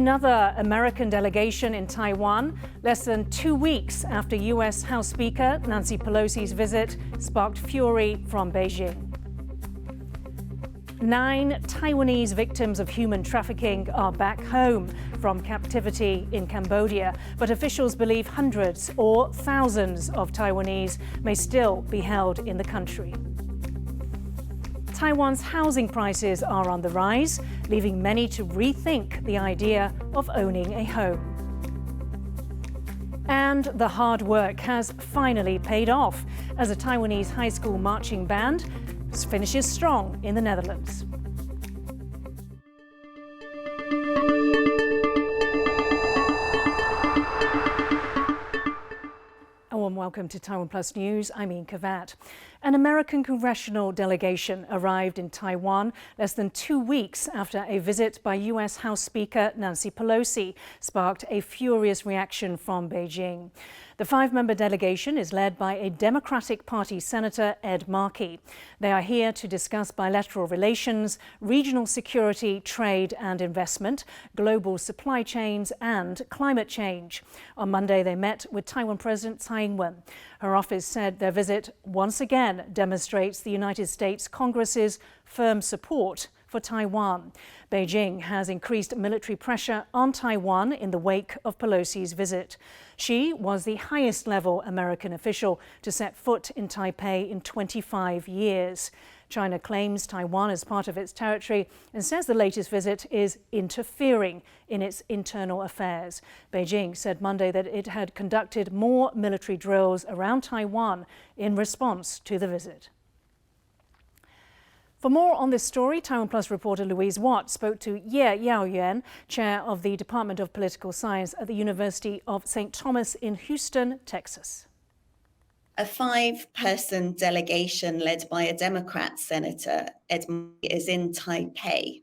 Another American delegation in Taiwan, less than 2 weeks after U.S. House Speaker Nancy Pelosi's visit sparked fury from Beijing. 9 Taiwanese victims of human trafficking are back home from captivity in Cambodia, but officials believe hundreds or thousands of Taiwanese may still be held in the country. Taiwan's housing prices are on the rise, leaving many to rethink the idea of owning a home. And the hard work has finally paid off as a Taiwanese high school marching band finishes strong in the Netherlands. A warm welcome to TaiwanPlus News. I'm Yin Khvat. An American congressional delegation arrived in Taiwan less than 2 weeks after a visit by U.S. House Speaker Nancy Pelosi sparked a furious reaction from Beijing. The 5-member delegation is led by a Democratic Party Senator, Ed Markey. They are here to discuss bilateral relations, regional security, trade and investment, global supply chains and climate change. On Monday, they met with Taiwan President Tsai Ing-wen. Her office said their visit once again demonstrates the United States Congress's firm support for Taiwan. Beijing has increased military pressure on Taiwan in the wake of Pelosi's visit. She was the highest-level American official to set foot in Taipei in 25 years. China claims Taiwan as part of its territory and says the latest visit is interfering in its internal affairs. Beijing said Monday that it had conducted more military drills around Taiwan in response to the visit. For more on this story, TaiwanPlus reporter Louise Watt spoke to Ye Yaoyuan, chair of the Department of Political Science at the University of St. Thomas in Houston, Texas. A 5-person delegation led by a Democrat Senator, Ed Markey, is in Taipei.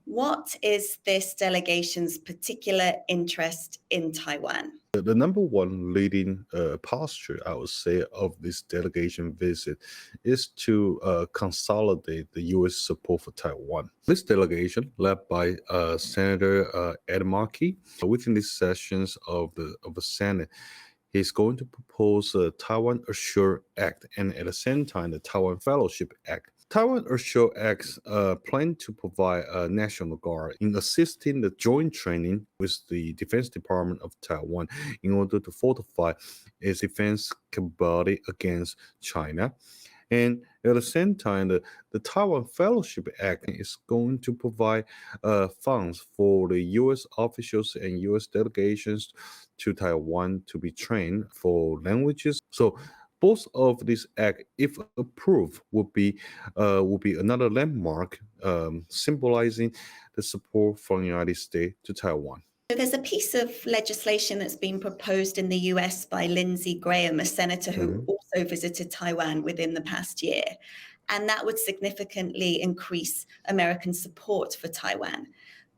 What is this delegation's particular interest in Taiwan? The number one leading posture, I would say, of this delegation visit is to consolidate the U.S. support for Taiwan. This delegation, led by Senator Ed Markey, within these sessions of the Senate, is going to propose a Taiwan Assure Act and at the same time the Taiwan Fellowship Act. Taiwan Assure Act plan to provide a National Guard in assisting the joint training with the Defense Department of Taiwan in order to fortify its defense capability against China. And at the same time, the Taiwan Fellowship Act is going to provide funds for the U.S. officials and U.S. delegations to Taiwan to be trained for languages. So both of these acts, if approved, would be another landmark symbolizing the support from the United States to Taiwan. There's a piece of legislation that's been proposed in the US by Lindsey Graham, a senator who also visited Taiwan within the past year, and that would significantly increase American support for Taiwan.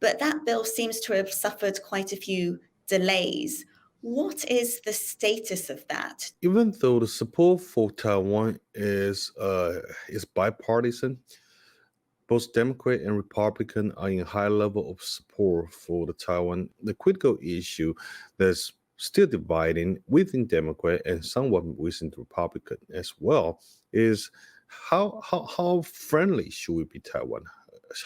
But that bill seems to have suffered quite a few delays. What is the status of that? Even though the support for Taiwan is bipartisan, both Democrat and Republican are in a high level of support for the Taiwan. The critical issue that's still dividing within Democrat and somewhat within the Republican as well is how friendly should we be Taiwan?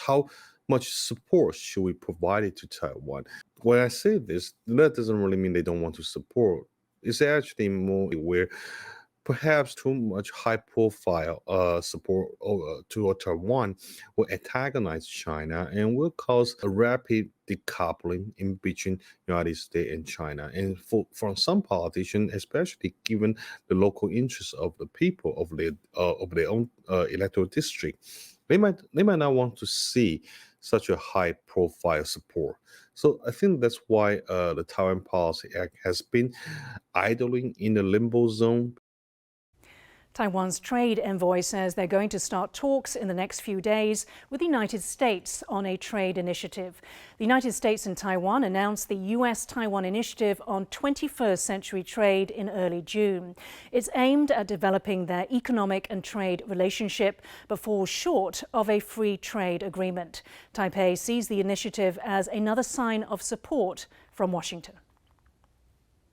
How much support should we provide it to Taiwan? When I say this, that doesn't really mean they don't want to support. It's actually more where perhaps too much high-profile support to Taiwan will antagonize China and will cause a rapid decoupling in between the United States and China. And for some politicians, especially given the local interests of the people of their own electoral district, they might not want to see such a high-profile support. So I think that's why the Taiwan Policy Act has been idling in the limbo zone. Taiwan's trade envoy says they're going to start talks in the next few days with the United States on a trade initiative. The United States and Taiwan announced the U.S.-Taiwan initiative on 21st century trade in early June. It's aimed at developing their economic and trade relationship, but falls short of a free trade agreement. Taipei sees the initiative as another sign of support from Washington.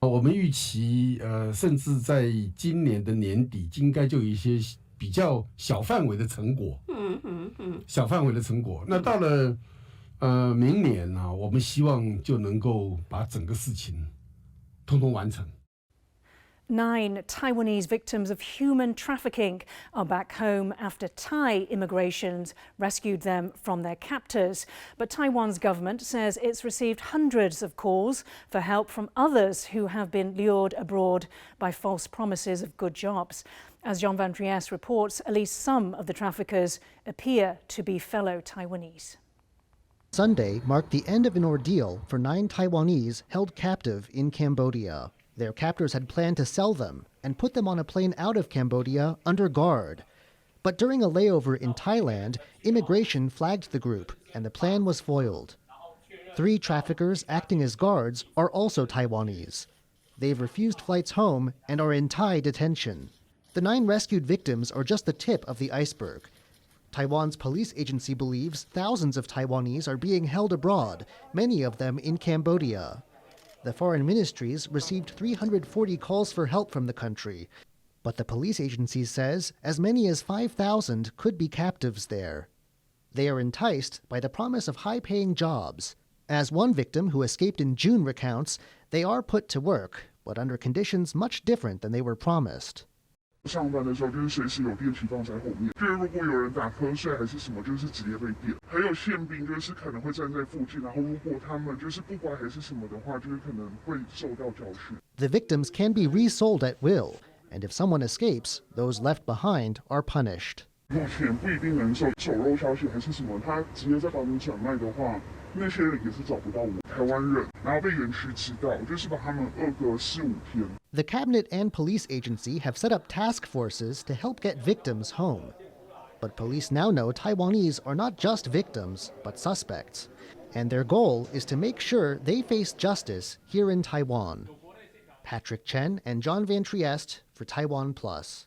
我们预期，甚至在今年的年底，应该就有一些比较小范围的成果。小范围的成果。那到了明年呢，我们希望就能够把整个事情通通完成。9 Taiwanese victims of human trafficking are back home after Thai immigrations rescued them from their captors. But Taiwan's government says it's received hundreds of calls for help from others who have been lured abroad by false promises of good jobs. As John Van Trieste reports, at least some of the traffickers appear to be fellow Taiwanese. Sunday marked the end of an ordeal for 9 Taiwanese held captive in Cambodia. Their captors had planned to sell them and put them on a plane out of Cambodia under guard. But during a layover in Thailand, immigration flagged the group and the plan was foiled. 3 traffickers acting as guards are also Taiwanese. They've refused flights home and are in Thai detention. The 9 rescued victims are just the tip of the iceberg. Taiwan's police agency believes thousands of Taiwanese are being held abroad, many of them in Cambodia. The foreign ministries received 340 calls for help from the country, but the police agency says as many as 5,000 could be captives there. They are enticed by the promise of high-paying jobs. As one victim who escaped in June recounts, they are put to work, but under conditions much different than they were promised. 上班的时候就是随时有电梯放在后面，就是如果有人打瞌睡还是什么，就是直接被电。还有宪兵就是可能会站在附近，然后如果他们就是不乖还是什么的话，就是可能会受到教训。The victims can be resold at will, and if someone escapes, those left behind are punished. 目前不一定能手肉消息还是什么，他直接在把你转卖的话，那些人也是找不到我台湾人，然后被园区知道，就是把他们饿个4、5天。The cabinet and police agency have set up task forces to help get victims home. But police now know Taiwanese are not just victims, but suspects. And their goal is to make sure they face justice here in Taiwan. Patrick Chen and John Van Trieste for TaiwanPlus.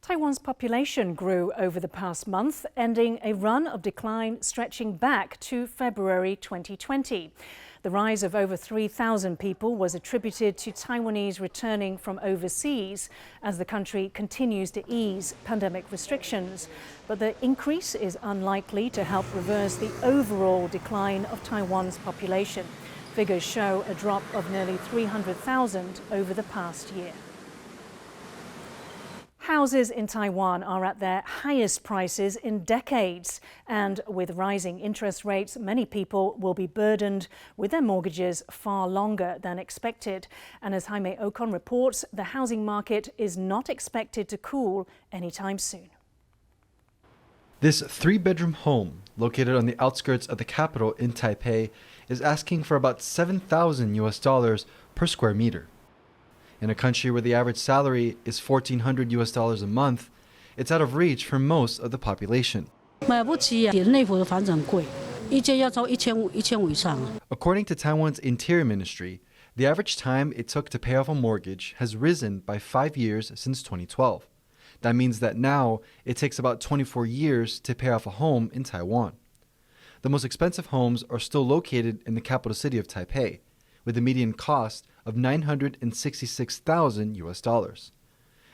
Taiwan's population grew over the past month, ending a run of decline stretching back to February 2020. The rise of over 3,000 people was attributed to Taiwanese returning from overseas as the country continues to ease pandemic restrictions. But the increase is unlikely to help reverse the overall decline of Taiwan's population. Figures show a drop of nearly 300,000 over the past year. Houses in Taiwan are at their highest prices in decades, and with rising interest rates, many people will be burdened with their mortgages far longer than expected. And as Jaime Ocon reports, the housing market is not expected to cool anytime soon. This 3-bedroom home, located on the outskirts of the capital in Taipei, is asking for about $7,000 per square meter. In a country where the average salary is $1,400 a month, it's out of reach for most of the population. According to Taiwan's Interior Ministry, the average time it took to pay off a mortgage has risen by 5 years since 2012. That means that now it takes about 24 years to pay off a home in Taiwan. The most expensive homes are still located in the capital city of Taipei, with a median cost of $966,000.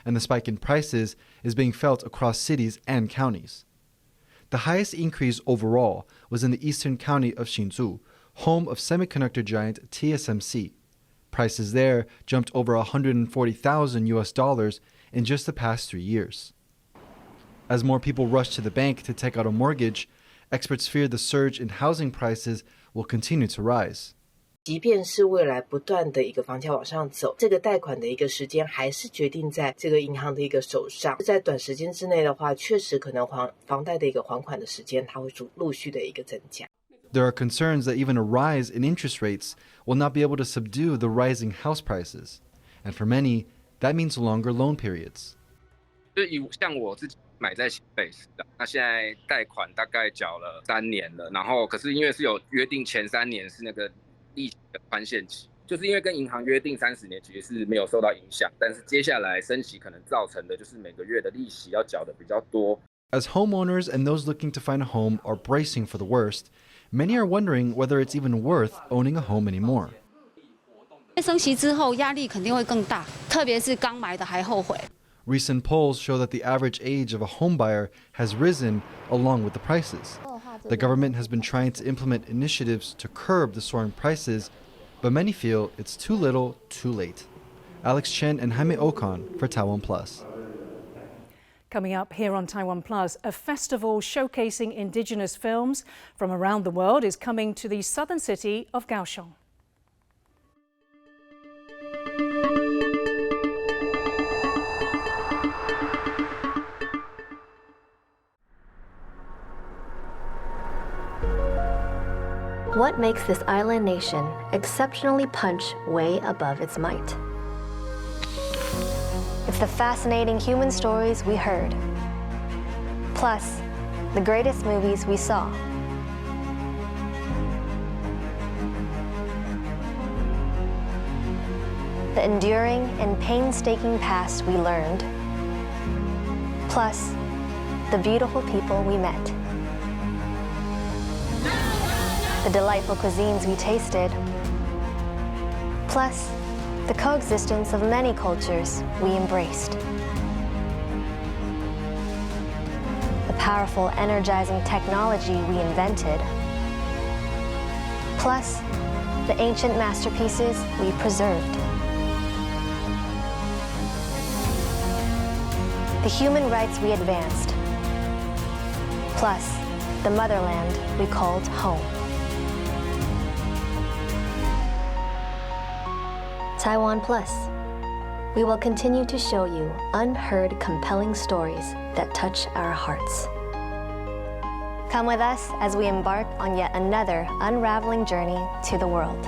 And the spike in prices is being felt across cities and counties. The highest increase overall was in the eastern county of Hsinchu, home of semiconductor giant TSMC. Prices there jumped over $140,000 in just the past 3 years. As more people rush to the bank to take out a mortgage, experts fear the surge in housing prices will continue to rise. 即便是未来不断的一个房价往上走，这个贷款的一个时间还是决定在这个银行的一个手上。在短时间之内的话，确实可能房贷的一个还款的时间，它会陆续的一个增加。There are concerns that even a rise in interest rates will not be able to subdue the rising house prices. And for many, that means longer loan periods. 就像我自己买在新北市的，那现在贷款大概缴了3年了，然后可是因为是有约定前3年是那个利息的宽限期，就是因为跟银行约定30年其实是没有受到影响，但是接下来升息可能造成的就是每个月的利息要缴的比较多。As homeowners and those looking to find a home are bracing for the worst, many are wondering whether it's even worth owning a home anymore. 升息之后压力肯定会更大，特别是刚买的还后悔。Recent polls show that the average age of a homebuyer has risen along with the prices. The government has been trying to implement initiatives to curb the soaring prices, but many feel it's too little, too late. Alex Chen and Jaime Ocon for TaiwanPlus. Coming up here on TaiwanPlus, a festival showcasing Indigenous films from around the world is coming to the southern city of Kaohsiung. What makes this island nation exceptionally punch way above its might? It's the fascinating human stories we heard, plus the greatest movies we saw. The enduring and painstaking past we learned, plus the beautiful people we met. The delightful cuisines we tasted, plus the coexistence of many cultures we embraced. The powerful, energizing technology we invented, plus the ancient masterpieces we preserved. The human rights we advanced, plus the motherland we called home. TaiwanPlus. We will continue to show you unheard, compelling stories that touch our hearts. Come with us as we embark on yet another unraveling journey to the world.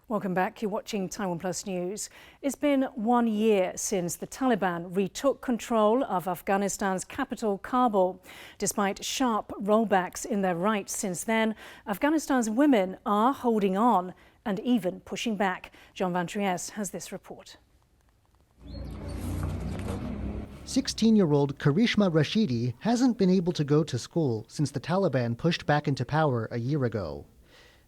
Welcome back. You're watching TaiwanPlus News. It's been 1 year since the Taliban retook control of Afghanistan's capital, Kabul. Despite sharp rollbacks in their rights since then, Afghanistan's women are holding on and even pushing back. John Van Trieste has this report. 16-year-old Karishma Rashidi hasn't been able to go to school since the Taliban pushed back into power a year ago.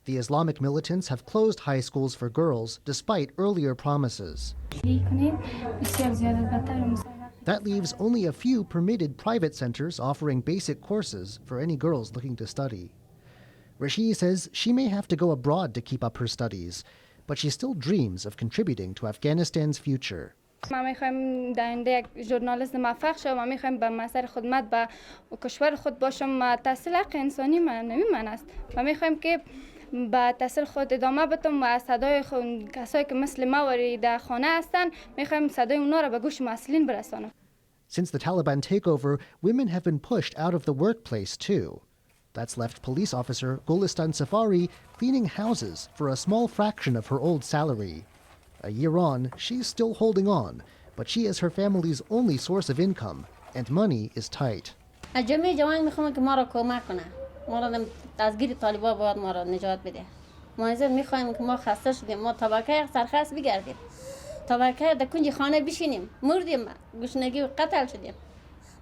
The Islamic militants have closed high schools for girls despite earlier promises. That leaves only a few permitted private centers offering basic courses for any girls looking to study. Rashidi says she may have to go abroad to keep up her studies, but she still dreams of contributing to Afghanistan's future. ما میخوایم در آینده یک ژورنالیست موفق شم و میخوایم به مسیر خدمت به کشور خود باشم. تحصیل حق انسانی معنوی من است و میخوایم که به تحصیل خود ادامه بدم و صدای کسایی که مثل ما وری در خانه هستن میخوایم صدای اونا را به گوش مسئولین برسانم. Since the Taliban takeover, women have been pushed out of the workplace too. That's left police officer Gulistan Safari cleaning houses for a small fraction of her old salary. A year on, she's still holding on, but she is her family's only source of income, and money is tight. جمعی جوان میخوام که ما را کمک کنه. ما را از گیر طالبان باید ما را نجات بده. ما میخوایم که ما خسته شدیم، ما طبقه سرخس بگردیم. طبقه در کنج خانه بشینیم، مردیم، گشنگی و قتل شدیم.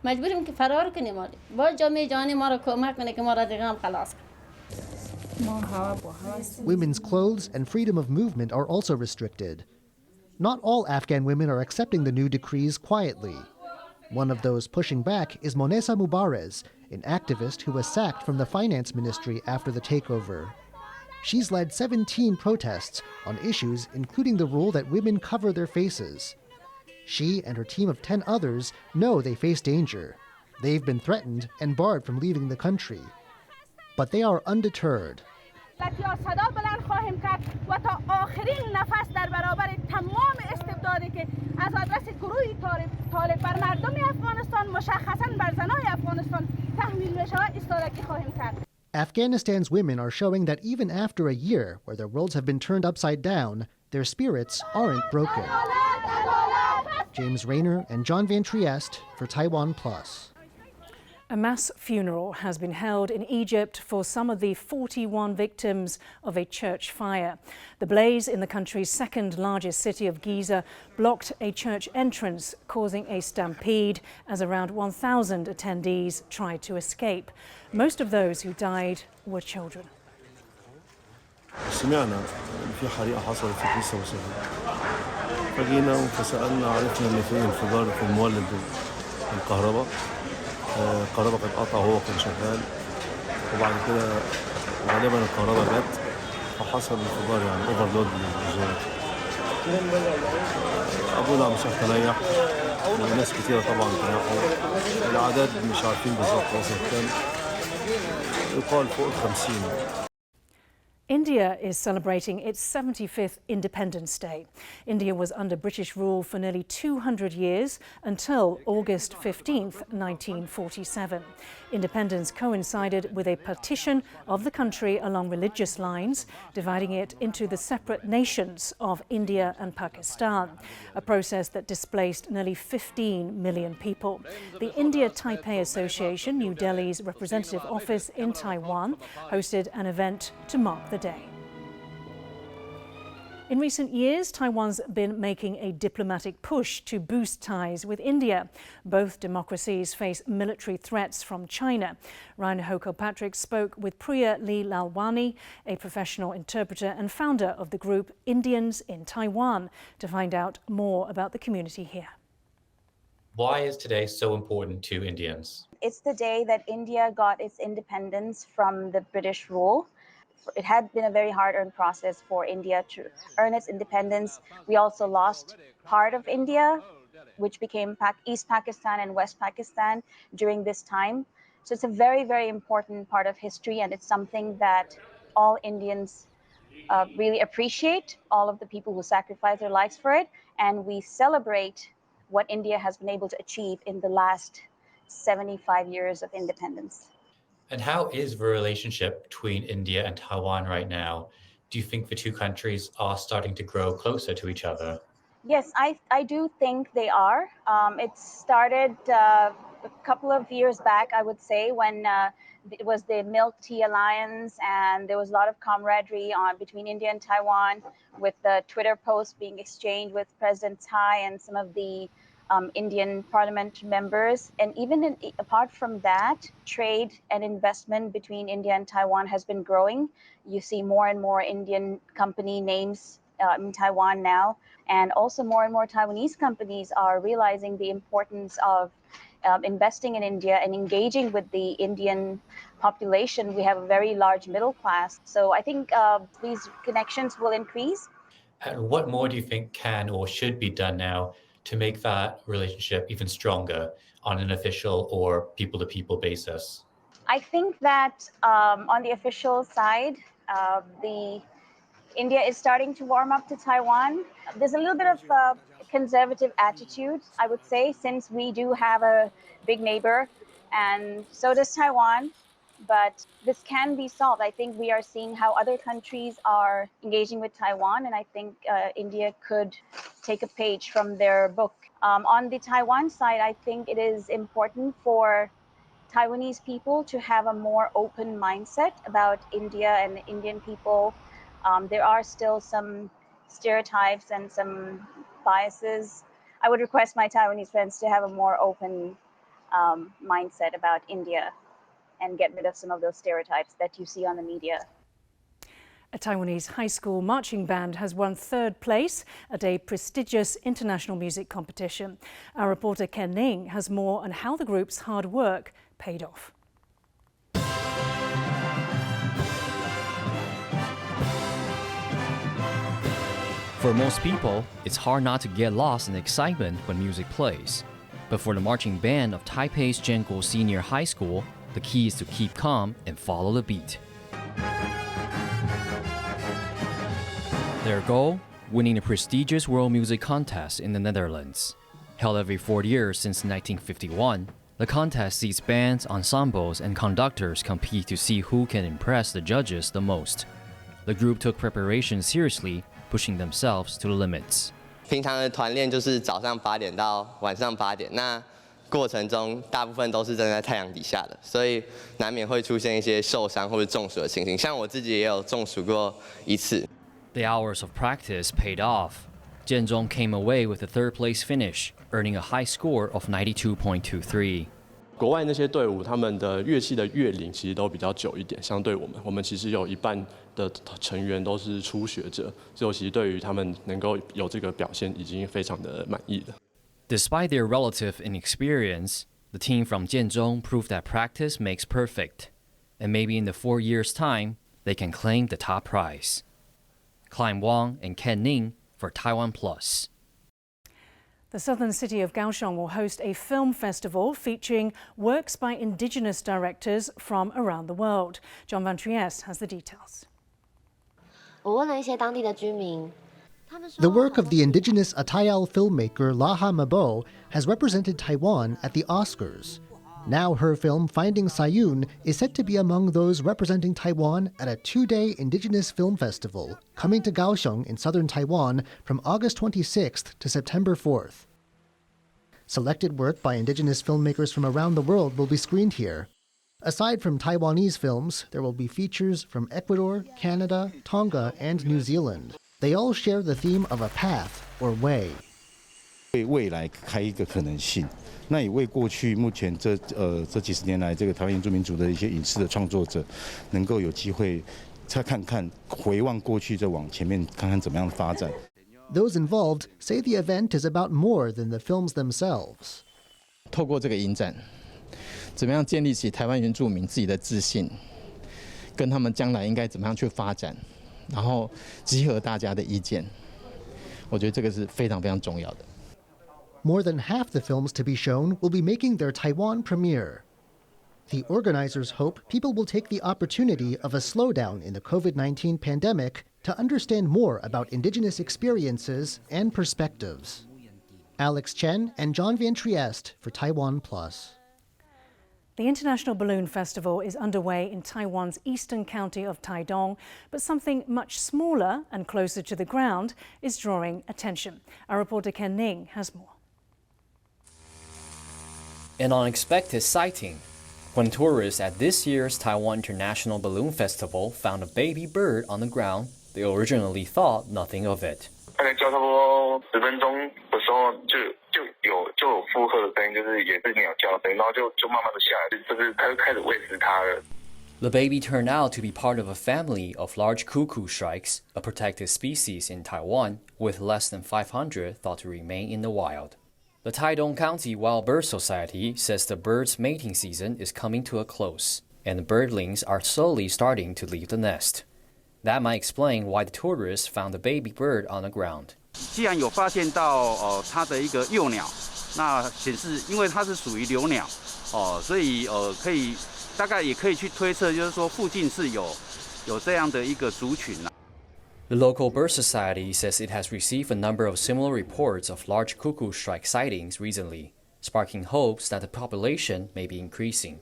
مجبوریم که فرار کنیم. با جمعی جوانی ما را کمک کنه که ما را دیگه هم خلاص کنه. Women's clothes and freedom of movement are also restricted. Not all Afghan women are accepting the new decrees quietly. One of those pushing back is Monesa Mubarez, an activist who was sacked from the finance ministry after the takeover. She's led 17 protests on issues including the rule that women cover their faces. She and her team of 10 others know they face danger. They've been threatened and barred from leaving the country. But they are undeterred. صدا بلند خواهیم کرد و تا آخرین نفس در برابر تمام رخ داده که از آدرس گروهی طالب بر مردم افغانستان مشخصاً بر زنان افغانستان تحمیل بشه ایستادگی خواهیم کرد. Afghanistan's women are showing that even after a year where their worlds have been turned upside down, their spirits aren't broken. James Rayner and John Van Trieste for TaiwanPlus. A mass funeral has been held in Egypt for some of the 41 victims of a church fire. The blaze in the country's second largest city of Giza blocked a church entrance, causing a stampede as around 1,000 attendees tried to escape. Most of those who died were children. سمعنا في حريقة حصلت في كنيسة وسهل. فجينا وتسألنا عرفنا إن في انفجار في المولد الكهرباء. الكهرباء كانت قطع وهو كان شغال وبعد كده غالبا الكهرباء جت فحصل انفجار يعني اوفرلود للزيت. ابونا مش هتريح وناس كتيره طبعا تريحوا. العدد مش عارفين بالظبط وصل كام يقال فوق 50. India is celebrating its 75th Independence Day. India was under British rule for nearly 200 years until August 15th, 1947. Independence coincided with a partition of the country along religious lines, dividing it into the separate nations of India and Pakistan, a process that displaced nearly 15 million people. The India-Taipei Association, New Delhi's representative office in Taiwan, hosted an event to mark the day. In recent years, Taiwan's been making a diplomatic push to boost ties with India. Both democracies face military threats from China. Ryan Ho-Kilpatrick spoke with Priya Lee Lalwani, a professional interpreter and founder of the group Indians in Taiwan, to find out more about the community here. Why is today so important to Indians? It's the day that India got its independence from the British rule. It had been a very hard-earned process for India to earn its independence. We also lost part of India, which became East Pakistan and West Pakistan during this time. So it's a very, very important part of history, and it's something that all Indians really appreciate, all of the people who sacrificed their lives for it, and we celebrate what India has been able to achieve in the last 75 years of independence. And how is the relationship between India and Taiwan right now? Do you think the two countries are starting to grow closer to each other? Yes, I do think they are. It started a couple of years back, I would say, when it was the Milk Tea Alliance, and there was a lot of camaraderie between India and Taiwan, with the Twitter posts being exchanged with President Tsai and some of the Indian parliament members. And even apart from that, trade and investment between India and Taiwan has been growing. You see more and more Indian company names in Taiwan now. And also more and more Taiwanese companies are realizing the importance of investing in India and engaging with the Indian population. We have a very large middle class. So I think these connections will increase. And what more do you think can or should be done now to make that relationship even stronger on an official or people-to-people basis? I think that on the official side, India is starting to warm up to Taiwan. There's a little bit of a conservative attitude, I would say, since we do have a big neighbor, and so does Taiwan. But this can be solved. I think we are seeing how other countries are engaging with Taiwan, and I think India could take a page from their book. On the Taiwan side, I think it is important for Taiwanese people to have a more open mindset about India and Indian people. There are still some stereotypes and some biases. I would request my Taiwanese friends to have a more open mindset about India and get rid of some of those stereotypes that you see on the media. A Taiwanese high school marching band has won third place at a prestigious international music competition. Our reporter Ken Ning has more on how the group's hard work paid off. For most people, it's hard not to get lost in excitement when music plays. But for the marching band of Taipei's Jianguo Senior High School, the key is to keep calm and follow the beat. Their goal? winning the prestigious World Music Contest in the Netherlands. Held every 4 years since 1951, the contest sees bands, ensembles, and conductors compete to see who can impress the judges the most. The group took preparation seriously, pushing themselves to the limits. 平常的团练就是早上8点到晚上8点，那过程中大部分都是站在太阳底下的，所以难免会出现一些受伤或者中暑的情形。像我自己也有中暑过一次。The hours of practice paid off. Jianzhong came away with a third-place finish, earning a high score of 92.23. 国外那些队伍，他们的乐器的乐龄其实都比较久一点，相对我们其实有一半的成员都是初学者，所以我其实对于他们能够有这个表现已经非常的满意了。Despite their relative inexperience, the team from Jianzhong proved that practice makes perfect, and maybe in the 4 years' time, they can claim the top prize. Klein Wang and Ken Ning for TaiwanPlus. The southern city of Kaohsiung will host a film festival featuring works by Indigenous directors from around the world. John Van Trieste has the details. 我问了一些当地的居民。 The work of the indigenous Atayal filmmaker Laha Mabo has represented Taiwan at the Oscars. Now her film Finding Sayun is set to be among those representing Taiwan at a 2-day indigenous film festival coming to Kaohsiung in southern Taiwan from August 26th to September 4th. Selected work by indigenous filmmakers from around the world will be screened here. Aside from Taiwanese films, there will be features from Ecuador, Canada, Tonga, and New Zealand. They all share the theme of a path or way. 为未来开一个可能性，那也为过去目前这几十年来这个台湾原住民族的一些影视的创作者，能够有机会再看看回望过去，再往前面看看怎么样发展。Those involved say the event is about more than the films themselves. 透过这个影展，怎么样建立起台湾原住民自己的自信，跟他们将来应该怎么样去发展，然后集合大家的意见，我觉得这个是非常非常重要的。 More than half the films to be shown will be making their Taiwan premiere. The organizers hope people will take the opportunity of a slowdown in the COVID-19 pandemic to understand more about indigenous experiences and perspectives. Alex Chen and John Van Trieste for TaiwanPlus. The International Balloon Festival is underway in Taiwan's eastern county of Taidong, but something much smaller and closer to the ground is drawing attention. Our reporter Ken Ning has more. An unexpected sighting when tourists at this year's Taiwan International Balloon Festival found a baby bird on the ground. They originally thought nothing of it. 大概叫差不多10分钟的时候，就有附和的声音，就是也是鸟叫的声音，然后就慢慢的下来，就是它就开始喂食它了。 The baby turned out to be part of a family of large cuckoo shrikes, a protected species in Taiwan, with less than 500 thought to remain in the wild. The Taidong County Wild Bird Society says the bird's mating season is coming to a close, and the birdlings are slowly starting to leave the nest. That might explain why the tourists found the baby bird on the ground. 既然有发现到它的一个幼鸟，那显示因为它是属于留鸟所以可以大概也可以去推测，就是说附近是有这样的一个族群。 The local bird society says it has received a number of similar reports of large cuckoo shrike sightings recently, sparking hopes that the population may be increasing.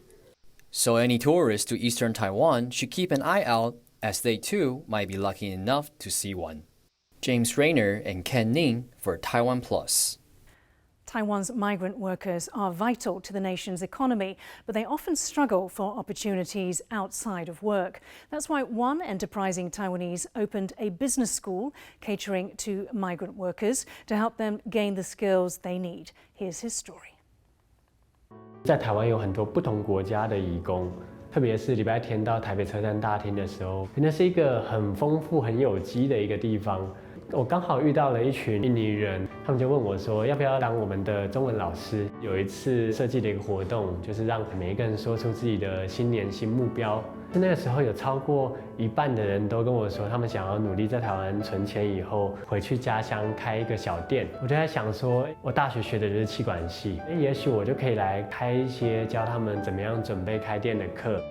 So any tourists to eastern Taiwan should keep an eye out, as they too might be lucky enough to see one. James Rayner and Ken Ning for TaiwanPlus. Taiwan's migrant workers are vital to the nation's economy, but they often struggle for opportunities outside of work. That's why one enterprising Taiwanese opened a business school catering to migrant workers to help them gain the skills they need. Here's his story. 在台湾有很多不同国家的移工，特别是礼拜天到台北车站大厅的时候，那是一个很丰富、很有机的一个地方。 我刚好遇到了一群印尼人，他们就问我说，要不要当我们的中文老师？有一次设计的一个活动，就是让每一个人说出自己的新年新目标。那个时候有超过1半的人都跟我说，他们想要努力在台湾存钱，以后回去家乡开一个小店。我就在想说，我大学学的就是企管系，也许我就可以来开一些教他们怎么样准备开店的课。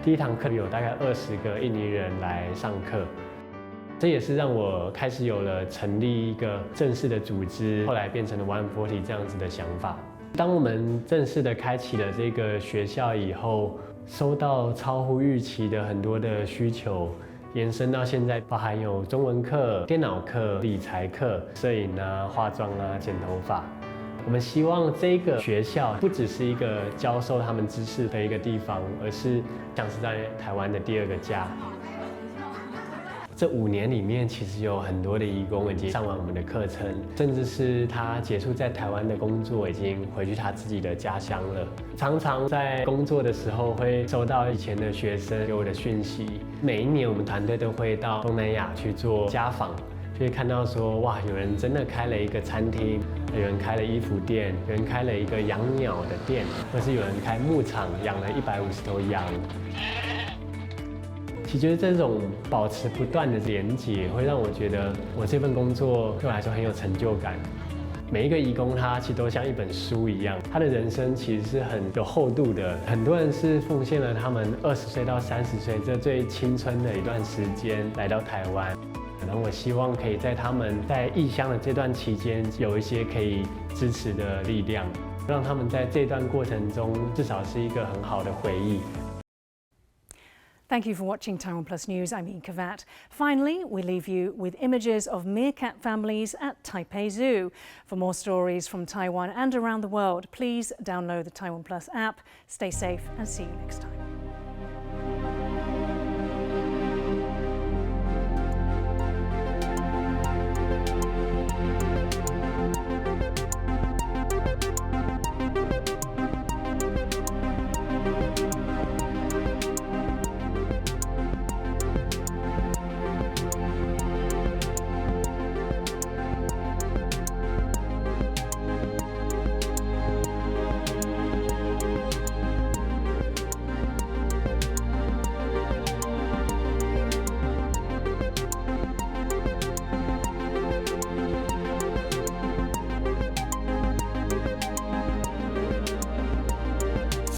第一堂课有大概20个印尼人来上课。这也是让我开始有了成立一个正式的组织，后来变成了140这样子的想法。当我们正式的开启了这个学校以后，收到超乎预期的很多的需求，延伸到现在包含有中文课、电脑课、理财课、摄影啊、化妆啊、剪头发。我们希望这个学校不只是一个教授他们知识的一个地方，而是像是在台湾的第二个家。这5年里面，其实有很多的移工已经上完我们的课程，甚至是他结束在台湾的工作，已经回去他自己的家乡了。常常在工作的时候会收到以前的学生给我的讯息。每一年我们团队都会到东南亚去做家访，就会看到说，哇，有人真的开了一个餐厅，有人开了衣服店，有人开了一个养鸟的店，或是有人开牧场养了150头羊。其实这种保持不断的连结，会让我觉得我这份工作对我来说很有成就感。每一个移工他其实都像一本书一样，他的人生其实是很有厚度的。很多人是奉献了他们20岁到30岁这最青春的一段时间来到台湾，然后我希望可以在他们在异乡的这段期间有一些可以支持的力量，让他们在这段过程中至少是一个很好的回忆。Thank you for watching TaiwanPlus News. I'm Yin Khvat. Finally, we leave you with images of meerkat families at Taipei Zoo. For more stories from Taiwan and around the world, please download the TaiwanPlus app. Stay safe and see you next time.